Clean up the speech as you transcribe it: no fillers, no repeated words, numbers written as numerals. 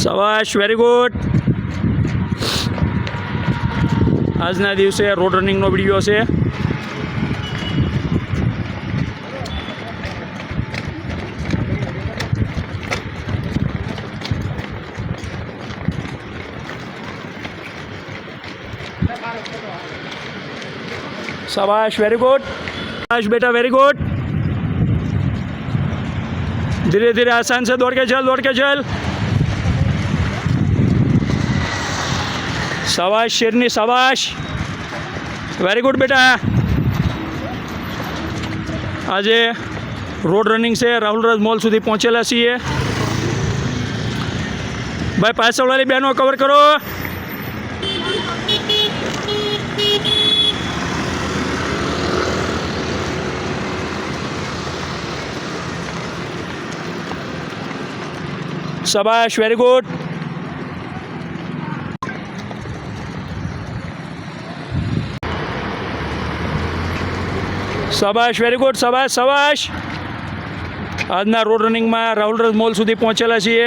શાબાશ, very good. આજના દિવસે રોડ રનિંગનો વિડીયો છે. શાબાશ, વેરી ગુડ. શાબાશ બેટા, વેરી ગુડ. धीरे धीरे आसान से दौड़ के चल, दौड़ के चल. शाबाश शेरनी, शाबाश, वेरी गुड बेटा. આજે રોડ રનિંગ છે, રાહુલ રાજ મોલ સુધી પહોંચેલા છીએ. ભાઈ પાછળવાળી બહેનો કવર કરો. શાબાશ, વેરી ગુડ. શાબાશ, વેરી ગુડ. શાબાશ, શાબાશ. આજના રોડ રનિંગમાં રાહુલ રાજ મોલ સુધી પહોંચેલા છીએ.